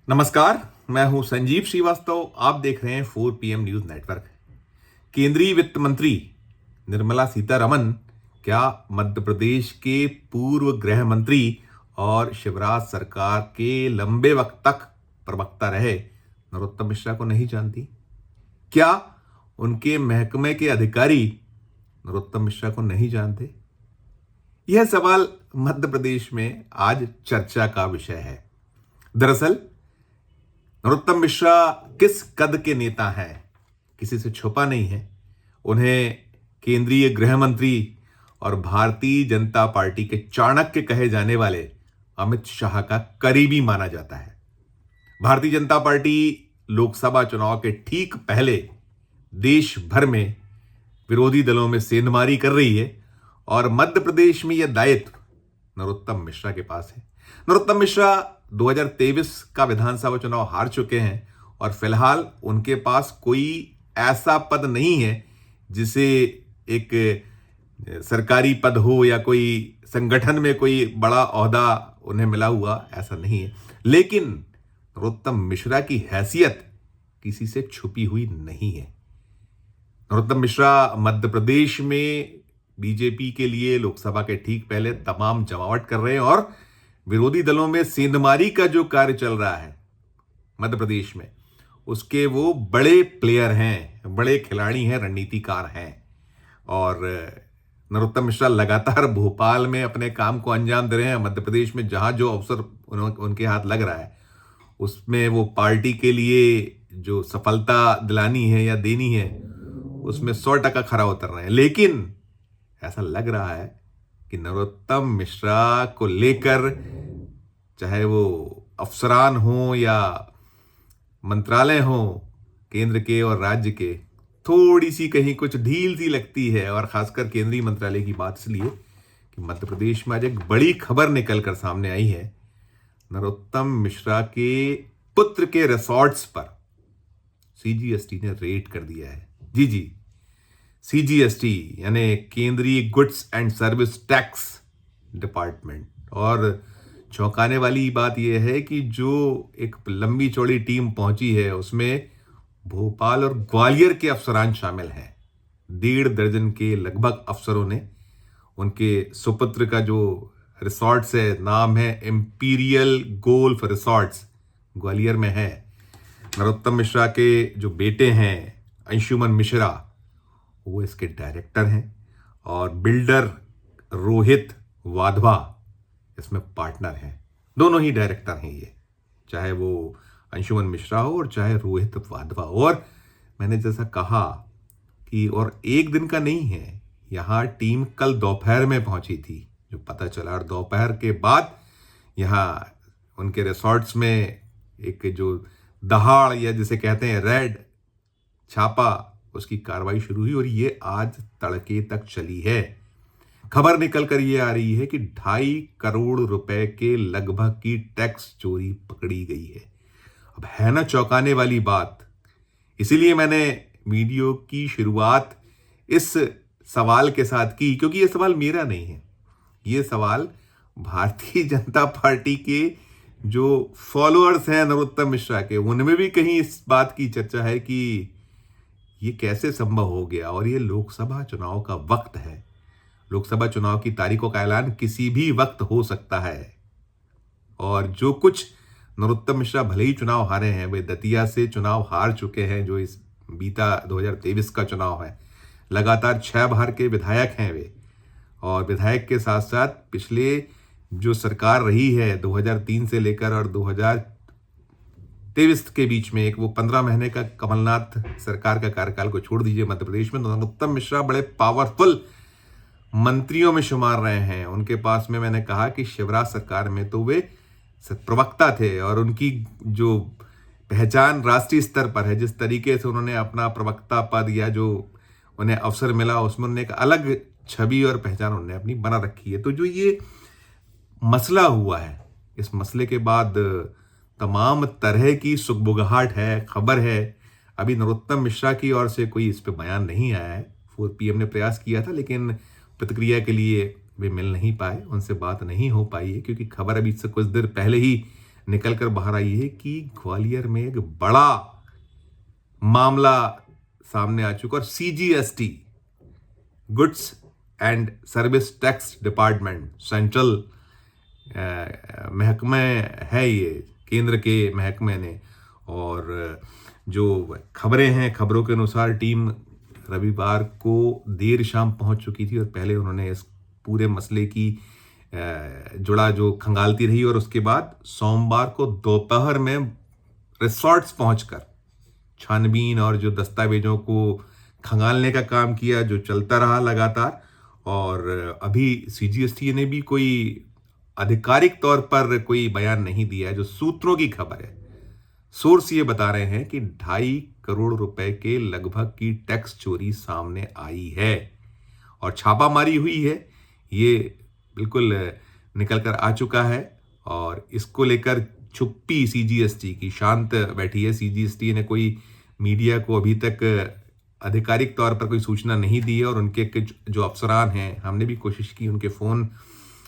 नमस्कार। मैं हूं संजीव श्रीवास्तव। आप देख रहे हैं 4 PM न्यूज नेटवर्क। केंद्रीय वित्त मंत्री निर्मला सीतारमण क्या मध्य प्रदेश के पूर्व गृह मंत्री और शिवराज सरकार के लंबे वक्त तक प्रवक्ता रहे नरोत्तम मिश्रा को नहीं जानती? क्या उनके महकमे के अधिकारी नरोत्तम मिश्रा को नहीं जानते? यह सवाल मध्य प्रदेश में आज चर्चा का विषय है। दरअसल नरोत्तम मिश्रा किस कद के नेता हैं, किसी से छुपा नहीं है। उन्हें केंद्रीय गृह मंत्री और भारतीय जनता पार्टी के चाणक्य कहे जाने वाले अमित शाह का करीबी माना जाता है। भारतीय जनता पार्टी लोकसभा चुनाव के ठीक पहले देश भर में विरोधी दलों में सेंधमारी कर रही है और मध्य प्रदेश में यह दायित्व नरोत्तम मिश्रा के पास है। नरोत्तम मिश्रा 2023 का विधानसभा चुनाव हार चुके हैं और फिलहाल उनके पास कोई ऐसा पद नहीं है जिसे एक सरकारी पद हो या कोई संगठन में कोई बड़ा ओहदा उन्हें मिला हुआ, ऐसा नहीं है। लेकिन नरोत्तम मिश्रा की हैसियत किसी से छुपी हुई नहीं है। नरोत्तम मिश्रा मध्य प्रदेश में बीजेपी के लिए लोकसभा के ठीक पहले तमाम जमावट कर रहे हैं और विरोधी दलों में सेंधमारी का जो कार्य चल रहा है मध्य प्रदेश में, उसके वो बड़े प्लेयर हैं, बड़े खिलाड़ी हैं, रणनीतिकार हैं। और नरोत्तम मिश्रा लगातार भोपाल में अपने काम को अंजाम दे रहे हैं। मध्य प्रदेश में जहां जो अवसर उनके हाथ लग रहा है उसमें वो पार्टी के लिए जो सफलता दिलानी है या देनी है उसमें 100% खरा उतर रहे हैं। लेकिन ऐसा लग रहा है कि नरोत्तम मिश्रा को लेकर चाहे वो अफसरान हो या मंत्रालय हो केंद्र के और राज्य के, थोड़ी सी कहीं कुछ ढील सी लगती है। और खासकर केंद्रीय मंत्रालय की बात इसलिए कि मध्य प्रदेश में आज एक बड़ी खबर निकलकर सामने आई है। नरोत्तम मिश्रा के पुत्र के रिसॉर्ट्स पर CGST ने रेड कर दिया है। जी, CGST यानी केंद्रीय goods and service tax department. और चौंकाने वाली बात यह है कि जो एक लंबी चौड़ी टीम पहुंची है उसमें भोपाल और ग्वालियर के अफसरान शामिल हैं। 1.5 दर्जन के लगभग अफसरों ने उनके सुपुत्र का जो रिसॉर्ट्स है, नाम है इंपीरियल गोल्फ रिसॉर्ट्स, ग्वालियर में है। नरोत्तम मिश्रा के जो बेटे हैं अंशुमन मिश्रा, वो इसके डायरेक्टर हैं और बिल्डर रोहित वाधवा इसमें पार्टनर हैं। दोनों ही डायरेक्टर हैं ये, चाहे वो अंशुमन मिश्रा हो और चाहे रोहित वाधवा। और मैंने जैसा कहा कि और एक दिन का नहीं है, यहाँ टीम कल दोपहर में पहुंची थी जो पता चला। और दोपहर के बाद यहाँ उनके रिसॉर्ट्स में एक जो दहाड़ या जिसे कहते हैं रेड छापा, उसकी कार्रवाई शुरू हुई और ये आज तड़के तक चली है। खबर निकल कर ये आ रही है कि 2.5 करोड़ रुपए के लगभग की टैक्स चोरी पकड़ी गई है। अब है ना चौंकाने वाली बात। इसीलिए मैंने वीडियो की शुरुआत इस सवाल के साथ की, क्योंकि ये सवाल मेरा नहीं है, ये सवाल भारतीय जनता पार्टी के जो फॉलोअर्स हैं नरोत्तम मिश्रा के, उनमें भी कहीं इस बात की चर्चा है कि ये कैसे संभव हो गया। और ये लोकसभा चुनाव का वक्त है। लोकसभा चुनाव की तारीखों का ऐलान किसी भी वक्त हो सकता है। और जो कुछ नरोत्तम मिश्रा भले ही चुनाव हारे हैं, वे दतिया से चुनाव हार चुके हैं जो इस बीता 2023 का चुनाव है। लगातार 6 बार के विधायक हैं वे। और विधायक के साथ साथ पिछले जो सरकार रही है 2003 से लेकर और 2023 के बीच में, एक वो 15 महीने का कमलनाथ सरकार का कार्यकाल को छोड़ दीजिए, मध्य प्रदेश में नरोत्तम मिश्रा बड़े पावरफुल मंत्रियों में शुमार रहे हैं। उनके पास में मैंने कहा कि शिवराज सरकार में तो वे प्रवक्ता थे और उनकी जो पहचान राष्ट्रीय स्तर पर है, जिस तरीके से उन्होंने अपना प्रवक्ता पद या जो उन्हें अवसर मिला उसमें उन्होंने एक अलग छवि और पहचान उन्होंने अपनी बना रखी है। तो जो ये मसला हुआ है, इस मसले के बाद तमाम तरह की सुगबुगाहट है, खबर है। अभी नरोत्तम मिश्रा की ओर से कोई इस पे बयान नहीं आया है। 4 PM ने प्रयास किया था लेकिन प्रतिक्रिया के लिए वे मिल नहीं पाए, उनसे बात नहीं हो पाई है, क्योंकि खबर अभी से कुछ देर पहले ही निकल कर बाहर आई है कि ग्वालियर में एक बड़ा मामला सामने आ चुका और CGST, goods and service tax department, central महकमे है, ये केंद्र के महकमे ने, और जो खबरें हैं, खबरों के अनुसार टीम रविवार को देर शाम पहुंच चुकी थी और पहले उन्होंने इस पूरे मसले की जुड़ा जो खंगालती रही और उसके बाद सोमवार को दोपहर में रिसॉर्ट्स पहुंचकर छानबीन और जो दस्तावेजों को खंगालने का काम किया, जो चलता रहा लगातार। और अभी सीजीएसटी ने भी कोई आधिकारिक तौर पर कोई बयान नहीं दिया है। जो सूत्रों की खबर है, सोर्स ये बता रहे हैं कि 2.5 करोड़ रुपए के लगभग की टैक्स चोरी सामने आई है और छापामारी हुई है, ये बिल्कुल निकल कर आ चुका है। और इसको लेकर चुप्पी सीजीएसटी की शांत बैठी है। सीजीएसटी ने कोई मीडिया को अभी तक आधिकारिक तौर पर कोई सूचना नहीं दी है और उनके जो अफसरान हैं, हमने भी कोशिश की, उनके फ़ोन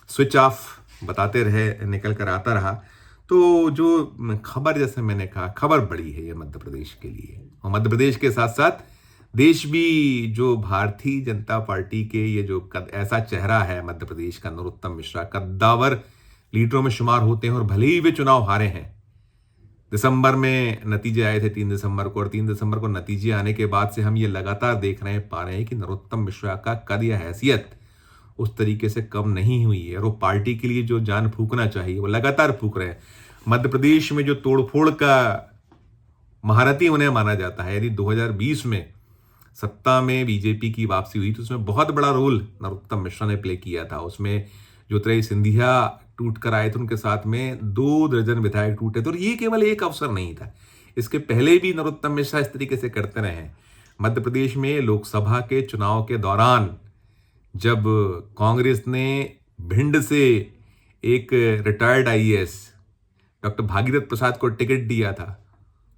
स्विच ऑफ बताते रहे, निकल कर आता रहा। तो जो खबर, जैसे मैंने कहा, खबर बड़ी है ये मध्य प्रदेश के लिए, और मध्य प्रदेश के साथ साथ देश भी। जो भारतीय जनता पार्टी के ये जो ऐसा चेहरा है मध्य प्रदेश का, नरोत्तम मिश्रा, कद्दावर लीडरों में शुमार होते हैं और भले ही वे चुनाव हारे हैं। दिसंबर में नतीजे आए थे 3 दिसंबर को, और 3 दिसंबर को नतीजे आने के बाद से हम ये लगातार देख रहे हैं, पा रहे हैं कि नरोत्तम मिश्रा का कद या हैसियत उस तरीके से कम नहीं हुई है और वो पार्टी के लिए जो जान फूकना चाहिए वो लगातार फूक रहे हैं। मध्य प्रदेश में जो तोड़फोड़ का महारथी उन्हें माना जाता है, यदि 2020 में सत्ता में बीजेपी की वापसी हुई तो उसमें बहुत बड़ा रोल नरोत्तम मिश्रा ने प्ले किया था। उसमें ज्योतिरादित्य सिंधिया टूट कर आए थे, उनके साथ में 2 दर्जन विधायक टूटे थे, और ये केवल एक अवसर नहीं था, इसके पहले भी नरोत्तम मिश्रा इस तरीके से करते रहे हैं। मध्य प्रदेश में लोकसभा के चुनाव के दौरान जब कांग्रेस ने भिंड से एक retired IAS doctor Bhagirath Prasad को टिकट दिया था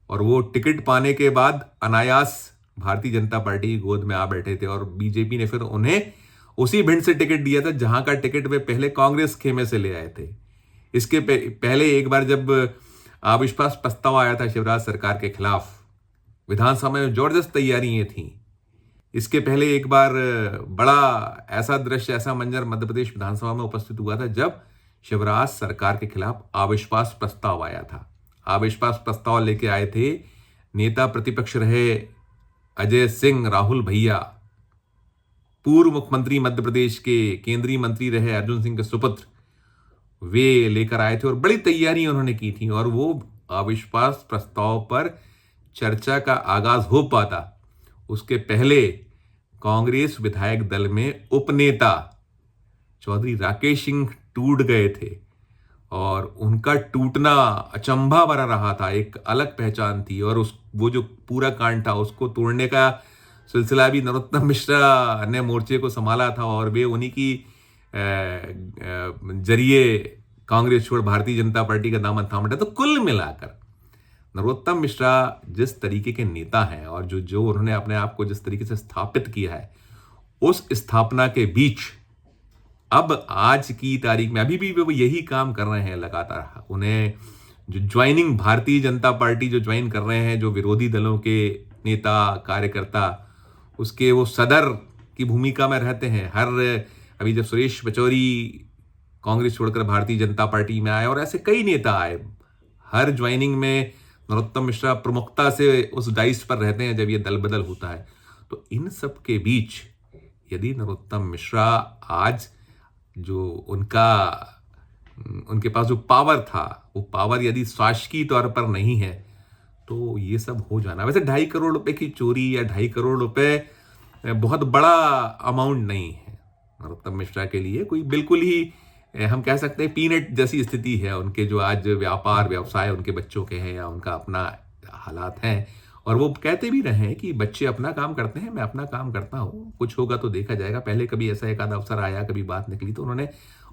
और वो टिकट पाने के बाद अनायास भारतीय जनता पार्टी की गोद में आ बैठे थे, और बीजेपी ने फिर उन्हें उसी भिंड से टिकट दिया था जहां का टिकट वे पहले कांग्रेस खेमे से ले आए थे। इसके पहले एक बार जब अविश्वास प्रस्ताव आया था शिवराज सरकार के खिलाफ, विधानसभा में जबरदस्त तैयारियां थी। इसके पहले एक बार बड़ा ऐसा दृश्य, ऐसा मंजर मध्य प्रदेश विधानसभा में उपस्थित हुआ था जब शिवराज सरकार के खिलाफ अविश्वास प्रस्ताव आया था। अविश्वास प्रस्ताव लेके आए थे नेता प्रतिपक्ष रहे अजय सिंह राहुल भैया, पूर्व मुख्यमंत्री मध्य प्रदेश के, केंद्रीय मंत्री रहे अर्जुन सिंह के सुपुत्र, वे लेकर आए थे और बड़ी तैयारी उन्होंने की थी। और वो अविश्वास प्रस्ताव पर चर्चा का आगाज हो पाता उसके पहले कांग्रेस विधायक दल में उपनेता चौधरी राकेश सिंह टूट गए थे और उनका टूटना अचंभा भरा रहा था, एक अलग पहचान थी। और वो जो पूरा कांड था उसको तोड़ने का सिलसिला भी नरोत्तम मिश्रा ने मोर्चे को संभाला था और वे उन्हीं की जरिए कांग्रेस छोड़ भारतीय जनता पार्टी का दामन थाम बैठा। तो कुल मिलाकर नरोत्तम मिश्रा जिस तरीके के नेता हैं और जो उन्होंने अपने आप को जिस तरीके से स्थापित किया है, उस स्थापना के बीच अब आज की तारीख में अभी भी वो यही काम कर रहे हैं लगातार। उन्हें जो ज्वाइनिंग भारतीय जनता पार्टी जो ज्वाइन कर रहे हैं, जो विरोधी दलों के नेता कार्यकर्ता, उसके वो सदर की भूमिका में रहते हैं। अभी जब सुरेश पचौरी कांग्रेस छोड़कर भारतीय जनता पार्टी में आए और ऐसे कई नेता आए, हर ज्वाइनिंग में नरोत्तम मिश्रा प्रमुखता से उस डाइस पर रहते हैं जब ये दल बदल होता है। तो इन सब के बीच यदि नरोत्तम मिश्रा आज जो उनके पास जो पावर था, वो पावर यदि शासकीय तौर पर नहीं है तो ये सब हो जाना। वैसे 2.5 करोड़ रुपए की चोरी या 2.5 करोड़ रुपए बहुत बड़ा अमाउंट नहीं है नरोत्तम मिश्रा के लिए, कोई बिल्कुल ही हम कह सकते हैं पीनट जैसी स्थिति है। उनके जो आज व्यापार व्यवसाय उनके बच्चों के हैं या उनका अपना हालात हैं, और वो कहते भी रहे हैं कि बच्चे अपना काम करते हैं, मैं अपना काम करता हूँ, कुछ होगा तो देखा जाएगा। पहले कभी ऐसा एक आधा अवसर आया, कभी बात निकली तो उन्होंने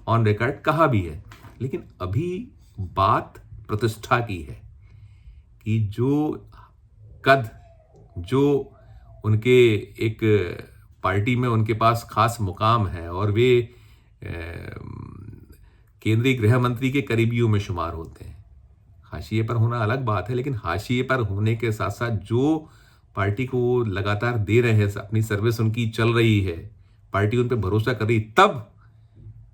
ऑन रिकॉर्ड कहा भी है। लेकिन अभी बात प्रतिष्ठा की है कि जो कद जो उनके एक पार्टी में उनके पास खास मुकाम है और वे केंद्रीय गृह मंत्री के करीबियों में शुमार होते हैं, हाशिए पर होना अलग बात है, लेकिन हाशिए पर होने के साथ साथ जो पार्टी को वो लगातार दे रहे हैं, अपनी सर्विस उनकी चल रही है, पार्टी उन पे भरोसा कर रही, तब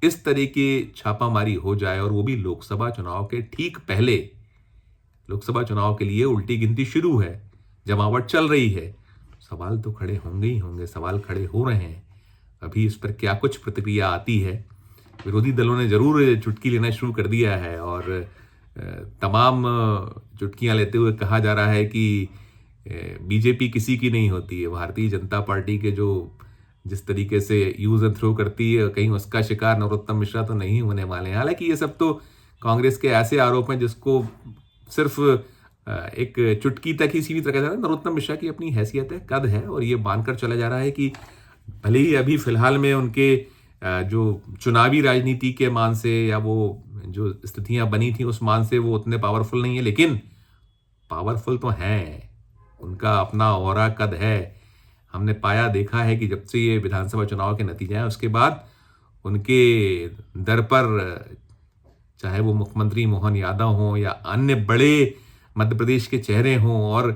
इस तरह की छापामारी हो जाए और वो भी लोकसभा चुनाव के ठीक पहले। लोकसभा चुनाव के लिए उल्टी गिनती शुरू है, जमावट चल रही है, सवाल तो खड़े होंगे ही होंगे, सवाल खड़े हो रहे हैं। अभी इस पर क्या कुछ प्रतिक्रिया आती है। विरोधी दलों ने जरूर चुटकी लेना शुरू कर दिया है और तमाम चुटकियां लेते हुए कहा जा रहा है कि बीजेपी किसी की नहीं होती है। भारतीय जनता पार्टी के जो जिस तरीके से यूज एंड थ्रो करती है, कहीं उसका शिकार नरोत्तम मिश्रा तो नहीं होने वाले हैं। हालांकि ये सब तो कांग्रेस के ऐसे आरोप हैं जिसको सिर्फ एक चुटकी तक ही सीमित रखा जा रहा है। नरोत्तम मिश्रा की अपनी हैसियत है, कद है, और ये मानकर चला जा रहा है कि भले ही अभी फिलहाल में उनके जो चुनावी राजनीति के मान से या वो जो स्थितियां बनी थी उस मान से वो उतने पावरफुल नहीं है, लेकिन पावरफुल तो हैं। उनका अपना औरा कद है। हमने पाया देखा है कि जब से ये विधानसभा चुनाव के नतीजे हैं उसके बाद उनके दर पर चाहे वो मुख्यमंत्री मोहन यादव हों या अन्य बड़े मध्य प्रदेश के चेहरे हों और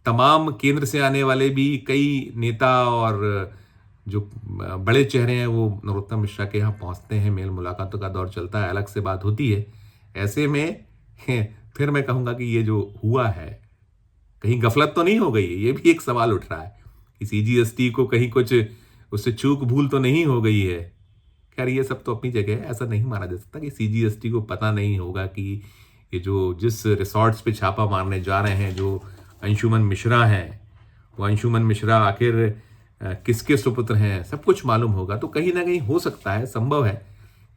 तमाम केंद्र से आने वाले भी कई नेता और जो बड़े चेहरे हैं वो नरोत्तम मिश्रा के यहाँ पहुँचते हैं, मेल मुलाकातों का दौर चलता है, अलग से बात होती है। ऐसे में फिर मैं कहूँगा कि ये जो हुआ है कहीं गफलत तो नहीं हो गई है, ये भी एक सवाल उठ रहा है कि सीजीएसटी को कहीं कुछ उससे चूक भूल तो नहीं हो गई है। खैर ये सब तो अपनी जगह है, ऐसा नहीं माना जा सकता कि सीजीएसटी को पता नहीं होगा कि ये जो जिस रिसॉर्ट्स पे छापा मारने जा रहे हैं जो अंशुमन मिश्रा हैं, वो अंशुमन मिश्रा आखिर किसके सुपुत्र हैं, सब कुछ मालूम होगा। तो कहीं ना कहीं हो सकता है, संभव है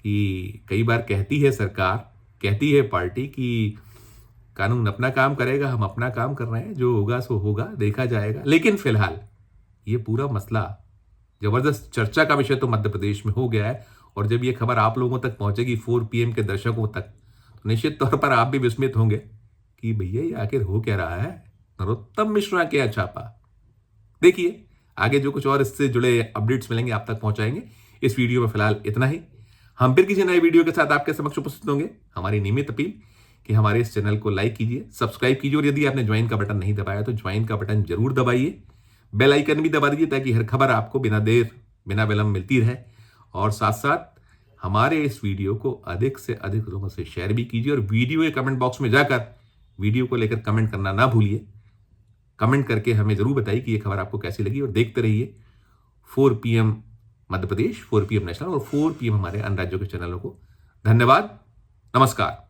कि कई बार कहती है सरकार, कहती है पार्टी कि कानून अपना काम करेगा, हम अपना काम कर रहे हैं, जो होगा सो होगा, देखा जाएगा। लेकिन फिलहाल ये पूरा मसला जबरदस्त चर्चा का विषय तो मध्य प्रदेश में हो गया है, और जब ये खबर आप लोगों तक पहुंचेगी 4 PM के दर्शकों तक, तो निश्चित तौर पर आप भी विस्मित होंगे कि भैया ये आखिर हो क्या रहा है, नरोत्तम मिश्रा क्या छापा। देखिए आगे जो कुछ और इससे जुड़े अपडेट्स मिलेंगे आप तक पहुंचाएंगे। इस वीडियो में फिलहाल इतना ही। हम फिर किसी नए वीडियो के साथ आपके समक्ष उपस्थित होंगे। हमारी नियमित अपील कि हमारे इस चैनल को लाइक कीजिए, सब्सक्राइब कीजिए, और यदि आपने ज्वाइन का बटन नहीं दबाया तो ज्वाइन का बटन जरूर दबाइए, बेल आइकन भी दबा दीजिए ताकि हर खबर आपको बिना देर बिना विलंब मिलती रहे। और साथ साथ हमारे इस वीडियो को अधिक से अधिक लोगों से शेयर भी कीजिए, और वीडियो के कमेंट बॉक्स में जाकर वीडियो को लेकर कमेंट करना ना भूलिए। कमेंट करके हमें जरूर बताइए कि ये खबर आपको कैसी लगी, और देखते रहिए 4 PM Madhya Pradesh, 4 PM national और 4 PM हमारे अन्य राज्यों के चैनलों को। धन्यवाद, नमस्कार।